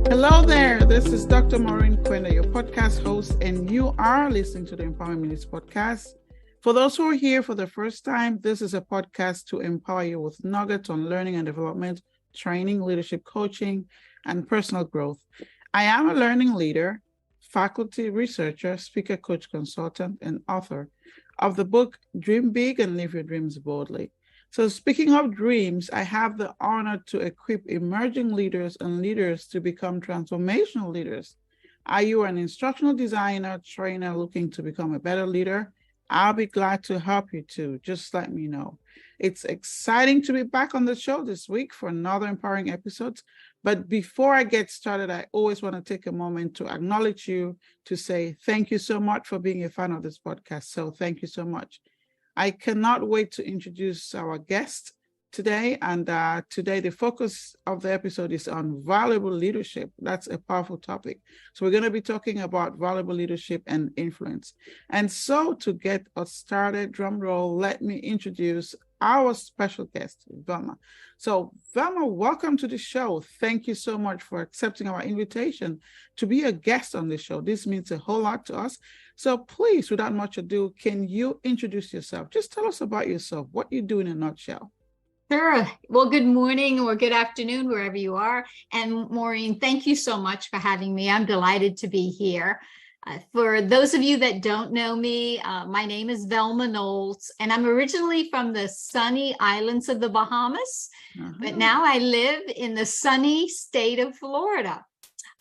Hello there, this is Dr. Maureen Quenda, your podcast host, and you are listening to the Empower Minutes podcast. For those who are here for the first time, this is a podcast to empower you with nuggets on learning and development, training, leadership coaching, and personal growth. I am a learning leader, faculty researcher, speaker, coach, consultant, and author of the book Dream Big and Live Your Dreams Boldly. So speaking of dreams, I have the honor to equip emerging leaders and leaders to become transformational leaders. Are you an instructional designer, trainer looking to become a better leader? I'll be glad to help you too. Just let me know. It's exciting to be back on the show this week for another empowering episode. But before I get started, I always want to take a moment to acknowledge you, to say thank you so much for being a fan of this podcast. So thank you so much. I cannot wait to introduce our guest today. And today, the focus of the episode is on valuable leadership. That's a powerful topic. So we're going to be talking about valuable leadership and influence. And so to get us started, drum roll, let me introduce our special guest, Velma. So Velma, welcome to the show. Thank you so much for accepting our invitation to be a guest on the show. This means a whole lot to us. So please, without much ado, can you introduce yourself? Just tell us about yourself, what you do in a nutshell. Sure. Well, good morning or good afternoon, wherever you are. And Maureen, thank you so much for having me. I'm delighted to be here. For those of you that don't know me, my name is Velma Knowles, and I'm originally from the sunny islands of the Bahamas, but now I live in the sunny state of Florida.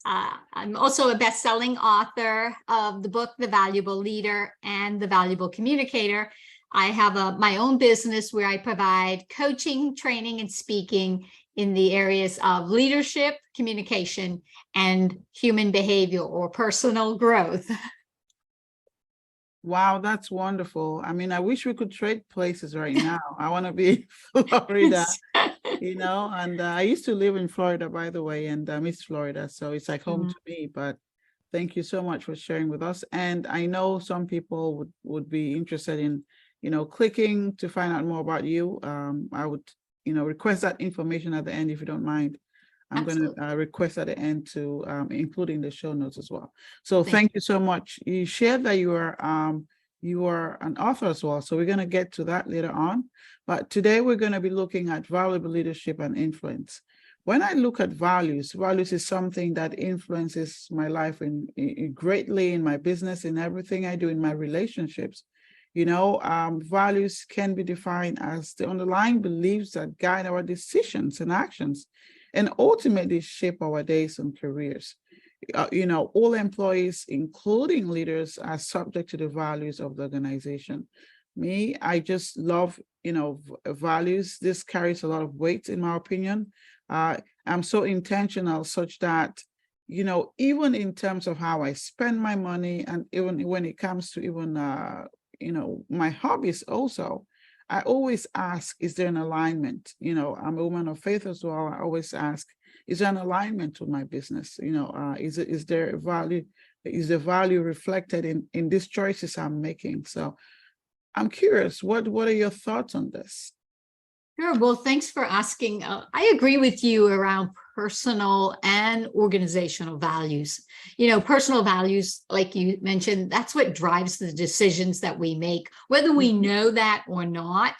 I'm also a best-selling author of the book, The Valuable Leader and The Valuable Communicator. I have my own business where I provide coaching, training, and speaking in the areas of leadership, communication, and human behavior or personal growth. Wow, that's wonderful. I mean, I wish we could trade places right now. I want to be in Florida, and I used to live in Florida, by the way, and I miss Florida. So it's like home to me, but thank you so much for sharing with us. And I know some people would be interested in, clicking to find out more about you. I would, request that information at the end if you don't mind. I'm going to request at the end to include in the show notes as well. So thank you so much. You shared that you are an author as well. So we're going to get to that later on. But today we're going to be looking at valuable leadership and influence. When I look at values is something that influences my life greatly in my business, in everything I do, in my relationships. Values can be defined as the underlying beliefs that guide our decisions and actions and ultimately shape our days and careers. All employees, including leaders, are subject to the values of the organization. Me, I just love, values. This carries a lot of weight, in my opinion. I'm so intentional such that, even in terms of how I spend my money, and even when it comes to my hobbies also, I always ask, is there an alignment? I'm a woman of faith as well. I always ask, is there an alignment with my business? Is there a value? Is the value reflected in these choices I'm making? So I'm curious, what are your thoughts on this? Sure. Well, thanks for asking. I agree with you around personal and organizational values. Personal values, like you mentioned, that's what drives the decisions that we make, whether we know that or not.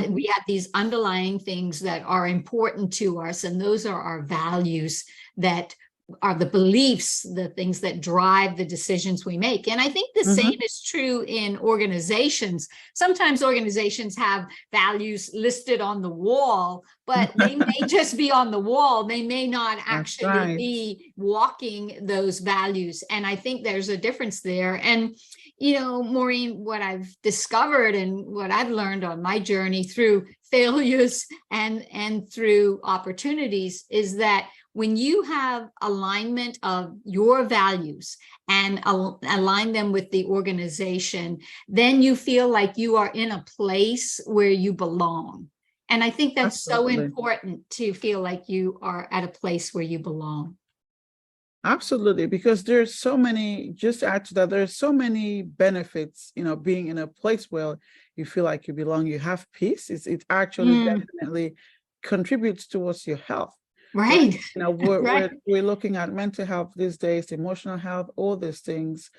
We have these underlying things that are important to us, and those are our values that are the beliefs, the things that drive the decisions we make. And I think the same is true in organizations. Sometimes organizations have values listed on the wall, but they may just be on the wall. They may not actually be walking those values. And I think there's a difference there. And, Maureen, what I've discovered and what I've learned on my journey through failures and through opportunities is that when you have alignment of your values and align them with the organization, then you feel like you are in a place where you belong. And I think that's so important, to feel like you are at a place where you belong. Absolutely, because there's so many, just to add to that, there's so many benefits, being in a place where you feel like you belong, you have peace. It actually Mm, definitely contributes towards your health, right? right. We're, Right. we're, we're looking at mental health these days, emotional health, all these things.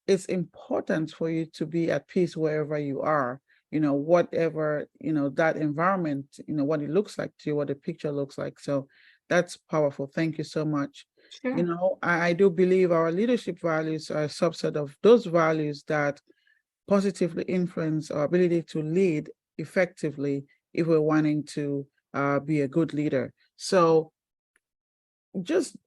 It's important for you to be at peace wherever you are, whatever, that environment, what it looks like to you, what the picture looks like. So that's powerful. Thank you so much. Sure. I do believe our leadership values are a subset of those values that positively influence our ability to lead effectively if we're wanting to be a good leader. So just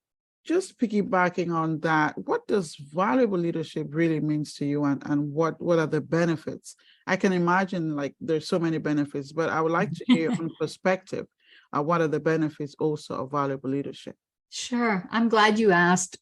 just piggybacking on that, what does valuable leadership really means to you, and what are the benefits? I can imagine like there's so many benefits, but I would like to hear your own perspective. What are the benefits also of valuable leadership? Sure. I'm glad you asked.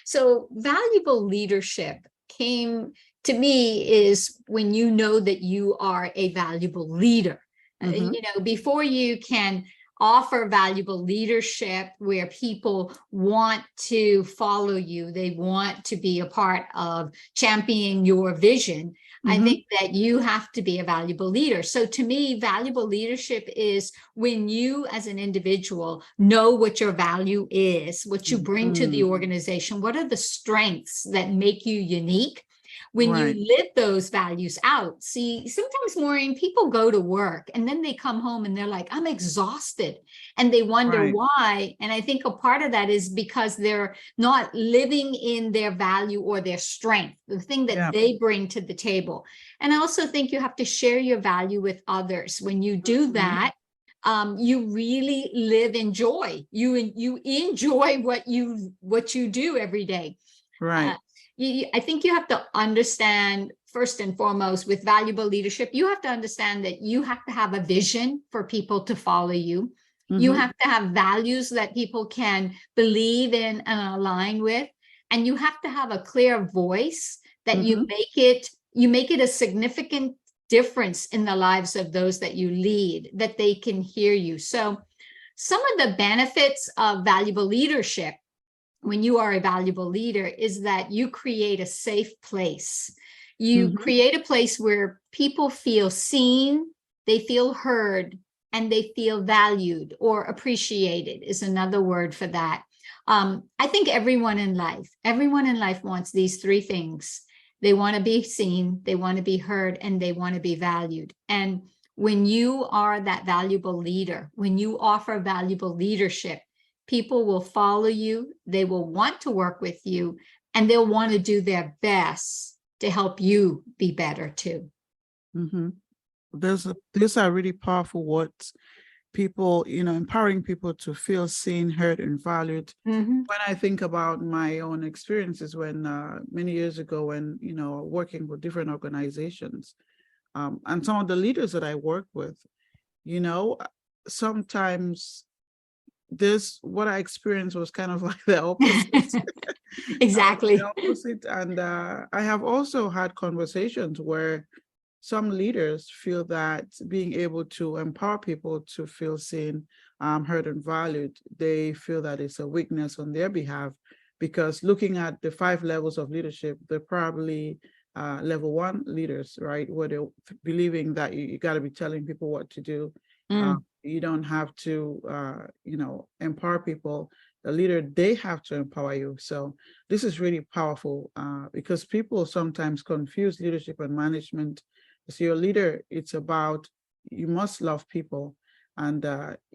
So valuable leadership came to me is when you know that you are a valuable leader. Mm-hmm. Before you can offer valuable leadership where people want to follow you, they want to be a part of championing your vision. I Mm-hmm. think that you have to be a valuable leader. So to me, valuable leadership is when you as an individual know what your value is, what you bring to the Mm-hmm. organization, what are the strengths that make you unique. When you Right. live those values out, see, sometimes, Maureen, people go to work and then they come home and they're like, I'm exhausted. And they wonder Right. why. And I think a part of that is because they're not living in their value or their strength, the thing that Yeah. they bring to the table. And I also think you have to share your value with others. When you do Mm-hmm. that, you really live in joy. You enjoy what you do every day. Uh, Right. I think you have to understand first and foremost with valuable leadership, you have to understand that you have to have a vision for people to follow you. You Mm-hmm. have to have values that people can believe in and align with. And you have to have a clear voice that Mm-hmm. you make it a significant difference in the lives of those that you lead, that they can hear you. So some of the benefits of valuable leadership when you are a valuable leader is that you create a safe place. You Mm-hmm. create a place where people feel seen, they feel heard, and they feel valued or appreciated is another word for that. I think everyone in life wants these three things. They want to be seen, they want to be heard, and they want to be valued. And when you are that valuable leader, when you offer valuable leadership, people will follow you, they will want to work with you, and they'll want to do their best to help you be better too. Mm-hmm. These are really powerful words. People, empowering people to feel seen, heard, and valued. Mhm. When I think about my own experiences when many years ago when, working with different organizations, and some of the leaders that I work with, you know, sometimes this what I experienced was kind of like the opposite. The Exactly. opposite. And I have also had conversations where some leaders feel that being able to empower people to feel seen, heard, and valued, they feel that it's a weakness on their behalf because looking at the 5 levels of leadership, they're probably level 1 leaders, right? Where they're believing that you got to be telling people what to do. Mm, You don't have to, empower people. The leader, they have to empower you. So this is really powerful because people sometimes confuse leadership and management. So your leader, it's about you must love people, and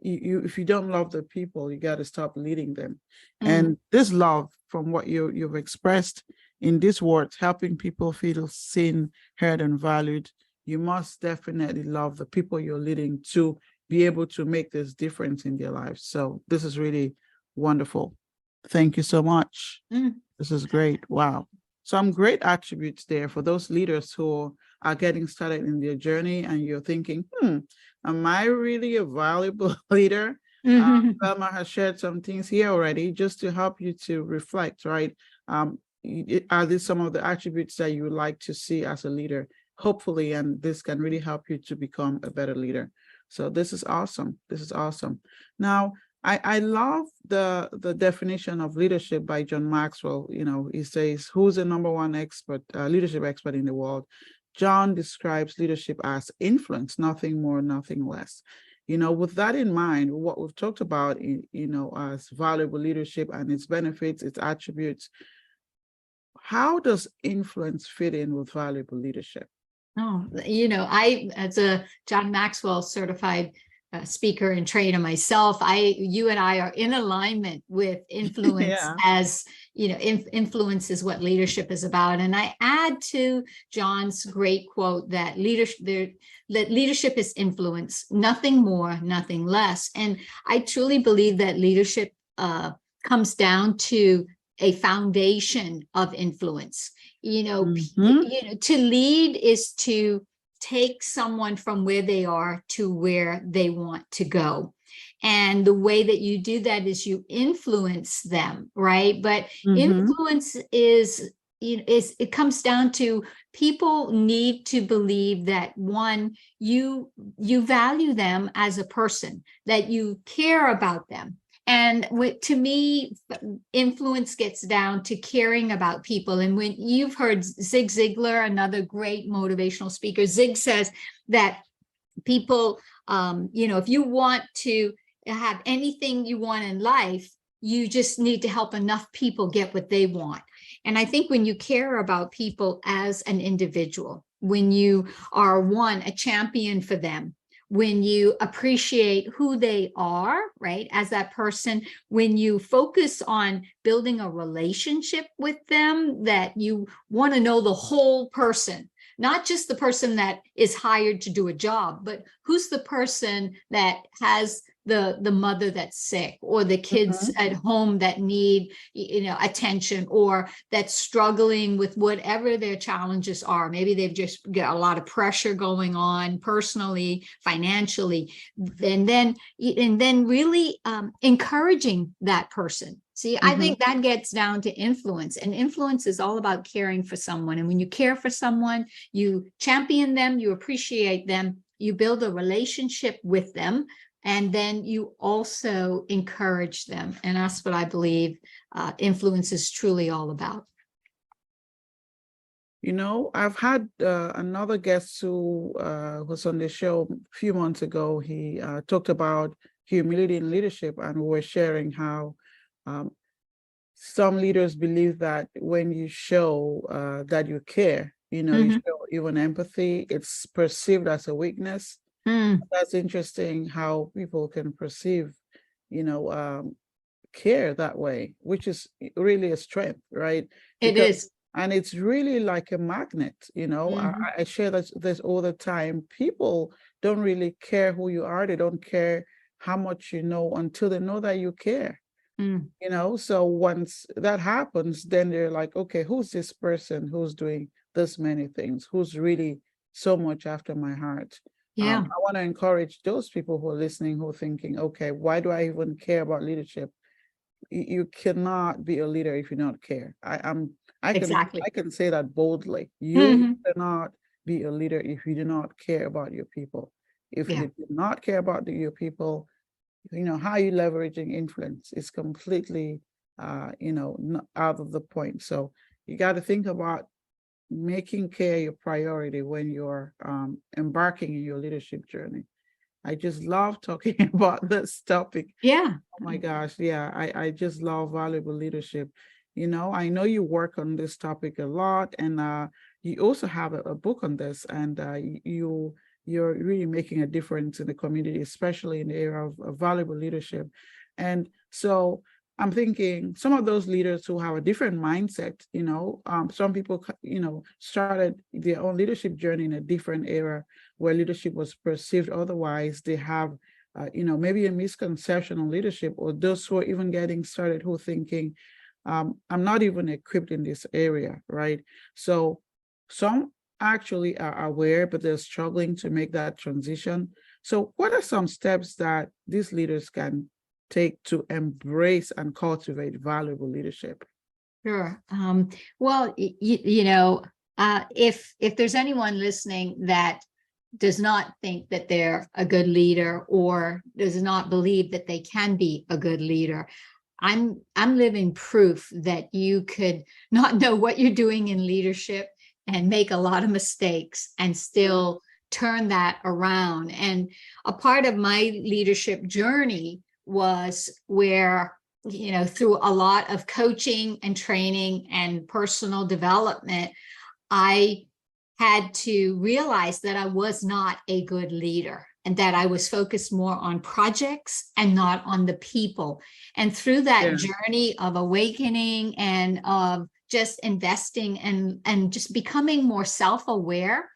if you don't love the people, you got to stop leading them. mm, And this love, from what you've expressed in this words, helping people feel seen, heard, and valued, you must definitely love the people you're leading to be able to make this difference in their lives. So this is really wonderful. Thank you so much. mm. This is great. Wow. Some great attributes there for those leaders who are getting started in their journey and you're thinking, am I really a valuable leader? Mhm. Velma has shared some things here already just to help you to reflect, right? Are these some of the attributes that you would like to see as a leader? Hopefully, and this can really help you to become a better leader. So this is awesome. This is awesome. Now, I love the definition of leadership by John Maxwell. You know, he says, who's the number one expert, leadership expert in the world? John describes leadership as influence, nothing more, nothing less. You know, with that in mind, what we've talked about, you know, as valuable leadership and its benefits, its attributes, how does influence fit in with valuable leadership? Oh, you know, I, as a John Maxwell certified speaker and trainer myself, you and I are in alignment with influence Yeah. as, you know, influence is what leadership is about. And I add to John's great quote that leadership is influence, nothing more, nothing less. And I truly believe that leadership comes down to a foundation of influence. You know, to lead is to take someone from where they are to where they want to go. And the way that you do that is you influence them, right? But influence is, you know, it comes down to people need to believe that, one, you value them as a person, that you care about them. And to me, influence gets down to caring about people. And when you've heard Zig Ziglar, another great motivational speaker, Zig says that people, you know, if you want to have anything you want in life, you just need to help enough people get what they want. And I think when you care about people as an individual, when you are, one, a champion for them, when you appreciate who they are, right, as that person, when you focus on building a relationship with them, that you want to know the whole person, not just the person that is hired to do a job, but who's the person that has the mother that's sick, or the kids at home that need, you know, attention, or that's struggling with whatever their challenges are. Maybe they've just got a lot of pressure going on personally, financially, and then really encouraging that person. See, I think that gets down to influence, and influence is all about caring for someone. And when you care for someone, you champion them, you appreciate them, you build a relationship with them, and then you also encourage them. And that's what I believe influence is truly all about. You know, I've had another guest who was on the show a few months ago. He talked about humility in leadership, and we were sharing how some leaders believe that when you show that you care, you know, you show even empathy, it's perceived as a weakness. That's interesting how people can perceive, you know, care that way, which is really a strength, right? It is. And it's really like a magnet, you know. I share this all the time. People don't really care who you are. They don't care how much you know until they know that you care. You know, so once that happens, then they're like, okay, who's this person who's doing this many things, who's really so much after my heart? Yeah. I want to encourage those people who are listening, who are thinking, okay, why do I even care about leadership? You cannot be a leader if you don't care. I can say that boldly. You cannot be a leader if you do not care about your people. If you do not care about your people, you know, how you leveraging influence is completely, you know, out of the point. So you got to think about making care your priority when you're embarking in your leadership journey. I just love talking about this topic. Yeah. Oh my gosh. Yeah. I just love valuable leadership. You know, I know you work on this topic a lot, and you also have a book on this, and you're really making a difference in the community, especially in the area of valuable leadership. And so I'm thinking some of those leaders who have a different mindset, you know, some people, you know, started their own leadership journey in a different era where leadership was perceived otherwise. They have, you know, maybe a misconception on leadership, or those who are even getting started who are thinking, I'm not even equipped in this area, right? So some actually are aware, but they're struggling to make that transition. So what are some steps that these leaders can take to embrace and cultivate valuable leadership? Sure. Well, you know, if there's anyone listening that does not think that they're a good leader or does not believe that they can be a good leader. I'm living proof that you could not know what you're doing in leadership and make a lot of mistakes and still turn that around. And a part of my leadership journey was where, through a lot of coaching and training and personal development, I had to realize that I was not a good leader and that I was focused more on projects and not on the people. And through that journey of awakening and of just investing and just becoming more self-aware,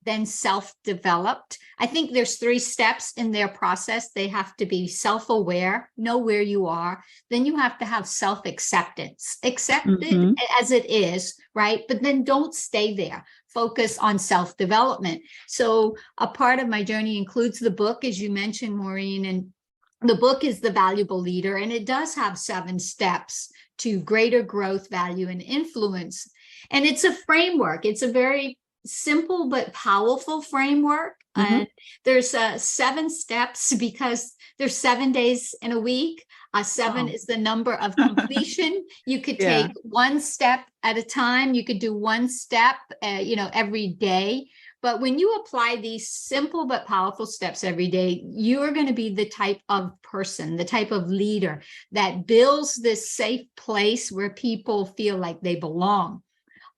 then self-developed. I think there's 3 steps in their process. They have to be self-aware, know where you are. Then you have to have self-acceptance, accept it as it is, right? But then don't stay there. Focus on self-development. So a part of my journey includes the book, as you mentioned, Maureen, and the book is The Valuable Leader, and it does have 7 steps to greater growth, value, and influence. And it's a framework. It's a very simple but powerful framework. And there's 7 steps because there's 7 days in a week. 7 is the number of completion. You could take 1 step at a time. You could do 1 step, every day. But when you apply these simple but powerful steps every day, you are going to be the type of person, the type of leader that builds this safe place where people feel like they belong.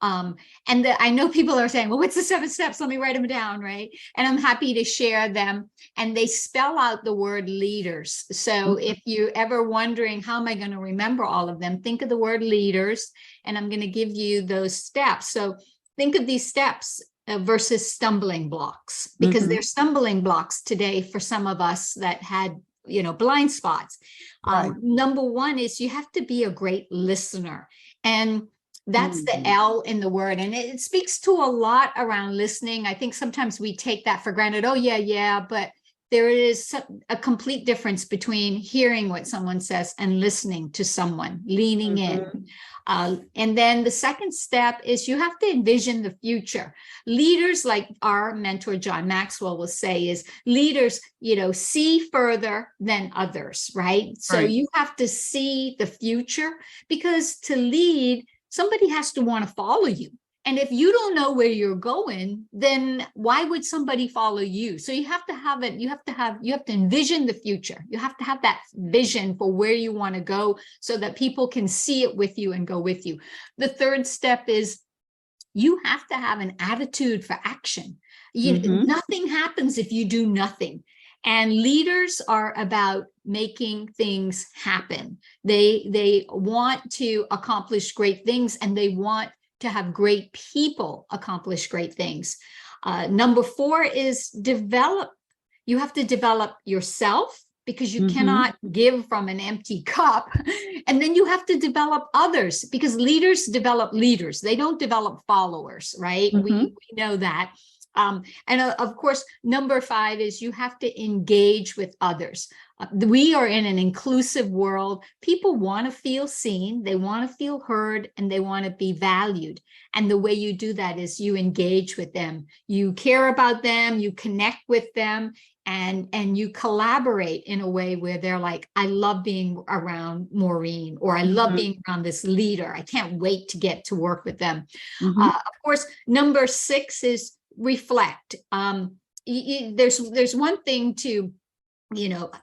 I know people are saying, well, what's the 7 steps? Let me write them down, right? And I'm happy to share them. And they spell out the word leaders. So if you're ever wondering, how am I going to remember all of them? Think of the word leaders, and I'm going to give you those steps. So think of these steps versus stumbling blocks, because they're stumbling blocks today for some of us that had blind spots. Number 1 is you have to be a great listener. And that's the L in the word. And it speaks to a lot around listening. I think sometimes we take that for granted. Oh, yeah. But there is a complete difference between hearing what someone says and listening to someone, leaning in. And then the second step is you have to envision the future. Leaders, like our mentor, John Maxwell, will say, is leaders, see further than others, right? So you have to see the future, because to lead, somebody has to want to follow you. And if you don't know where you're going, then why would somebody follow you? So you have to have it. You have to envision the future. You have to have that vision for where you want to go so that people can see it with you and go with you. The third step is you have to have an attitude for action. Nothing happens if you do nothing. And leaders are about making things happen. They want to accomplish great things, and they want to have great people accomplish great things. Number 4 is develop. You have to develop yourself, because you cannot give from an empty cup. And then you have to develop others, because leaders develop leaders. They don't develop followers, right? We know that. And of course, number 5 is you have to engage with others. We are in an inclusive world. People want to feel seen, they want to feel heard, and they want to be valued. And the way you do that is you engage with them. You care about them, you connect with them, and you collaborate in a way where they're like, I love being around Maureen, or I love being around this leader. I can't wait to get to work with them. Of course, number 6 is reflect. There's one thing to,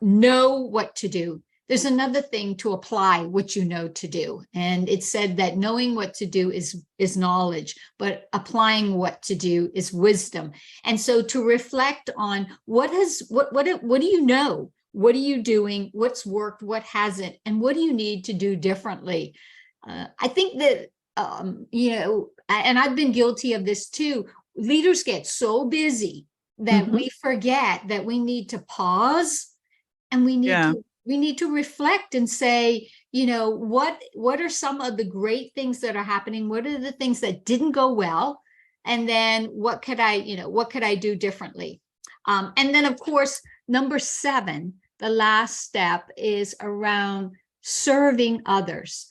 know what to do. There's another thing to apply what you know to do. And it's said that knowing what to do is knowledge, but applying what to do is wisdom. And so to reflect on what do you know? What are you doing? What's worked? What hasn't? And what do you need to do differently? I think that, and I've been guilty of this too. Leaders get so busy that we forget that we need to pause, and we need to reflect and say, what are some of the great things that are happening? What are the things that didn't go well? And then what could I do differently? And then of course, number 7, the last step is around serving others.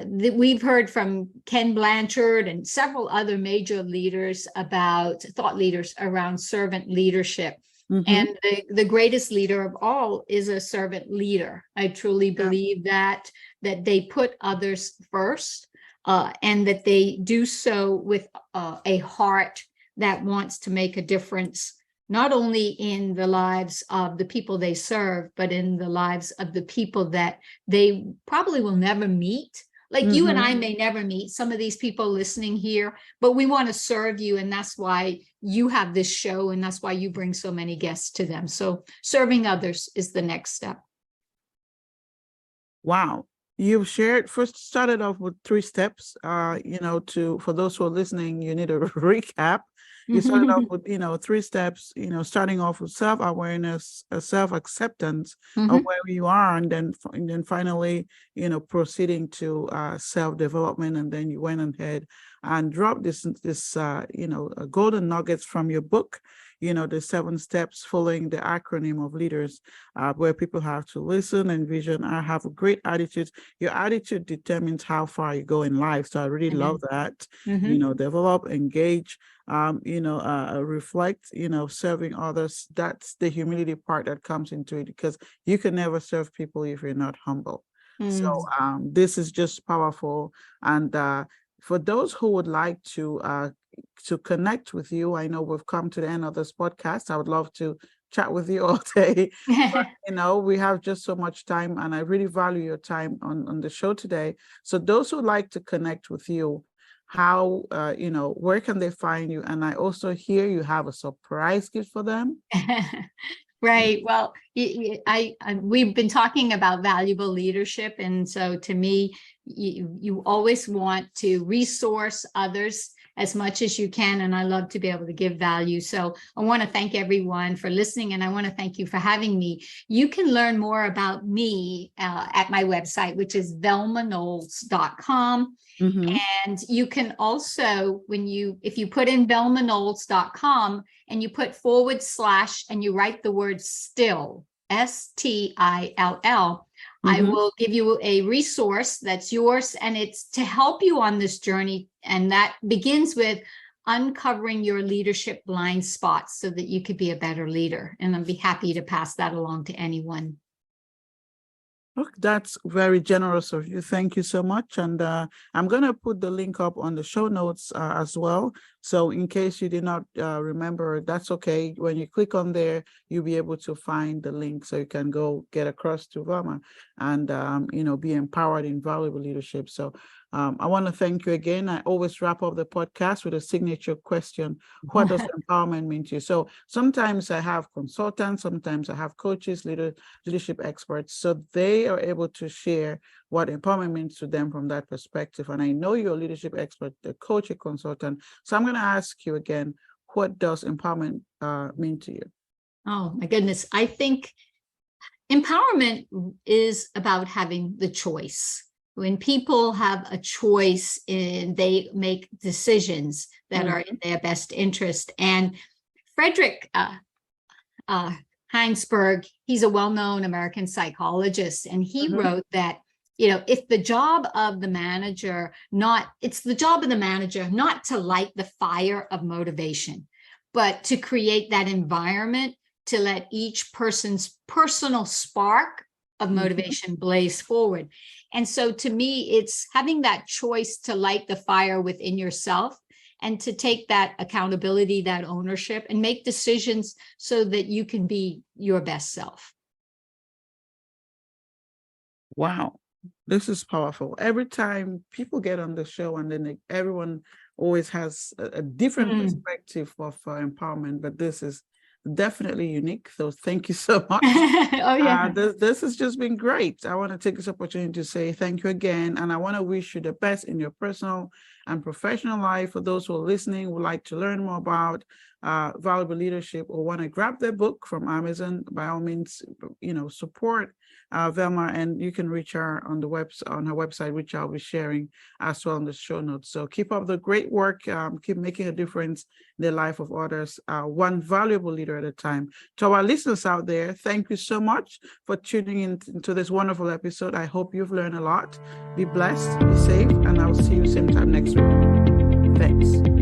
we've heard from Ken Blanchard and several other major leaders about thought leaders around servant leadership. And the greatest leader of all is a servant leader. I truly believe that they put others first, and that they do so with a heart that wants to make a difference, not only in the lives of the people they serve, but in the lives of the people that they probably will never meet. Like you and I may never meet some of these people listening here, but we want to serve you. And that's why you have this show, and that's why you bring so many guests to them. So serving others is the next step. Wow. You've first started off with 3 steps, for those who are listening, you need a recap. You started off with, 3 steps, starting off with self-awareness, self-acceptance of where you are, and then finally, proceeding to self-development. And then you went ahead and dropped this golden nuggets from your book, the 7 steps following the acronym of leaders, where people have to listen, envision, and have a great attitude. Your attitude determines how far you go in life. So I really love that. Develop, engage, reflect, serving others. That's the humility part that comes into it, because you can never serve people if you're not humble. So this is just powerful. And for those who would like to connect with you, I know we've come to the end of this podcast. I would love to chat with you all day. But, we have just so much time, and I really value your time on the show today. So those who like to connect with you, how, where can they find you? And I also hear you have a surprise gift for them. Right. Well, we've been talking about valuable leadership. And so to me, you always want to resource others as much as you can. And I love to be able to give value. So I want to thank everyone for listening. And I want to thank you for having me. You can learn more about me at my website, which is velmaknowles.com. And you can also, if you put in velmaknowles.com and you put / and you write the word still, STILL, I will give you a resource that's yours, and it's to help you on this journey. And that begins with uncovering your leadership blind spots so that you could be a better leader. And I'd be happy to pass that along to anyone. Look, that's very generous of you. Thank you so much. And I'm going to put the link up on the show notes as well. So in case you did not remember, that's okay. When you click on there, you'll be able to find the link, so you can go get across to Velma and, be empowered in valuable leadership. So I want to thank you again. I always wrap up the podcast with a signature question. What does empowerment mean to you? So sometimes I have consultants, sometimes I have coaches, leadership experts. So they are able to share what empowerment means to them from that perspective. And I know you're a leadership expert, a coach, a consultant. So I'm going to ask you again, what does empowerment mean to you? Oh, my goodness. I think empowerment is about having the choice. When people have a choice and they make decisions that are in their best interest. And Frederick Heinsberg, he's a well-known American psychologist, and he wrote that, if the job of the manager, it's the job of the manager not to light the fire of motivation, but to create that environment to let each person's personal spark of motivation blaze forward. And so to me, it's having that choice to light the fire within yourself and to take that accountability, that ownership, and make decisions so that you can be your best self. Wow, this is powerful. Every time people get on the show, and then everyone always has a different perspective of empowerment, but this is definitely unique. So thank you so much. This has just been great. I want to take this opportunity to say thank you again, and I want to wish you the best in your personal and professional life. For those who are listening, would like to learn more about valuable leadership or want to grab their book from Amazon, by all means, support Velma, and you can reach her on her website, which I'll be sharing as well in the show notes. So keep up the great work. Keep making a difference in the life of others, one valuable leader at a time. To our listeners out there, thank you so much for tuning in to this wonderful episode. I hope you've learned a lot. Be blessed, be safe, and I'll see you same time next week. Thanks.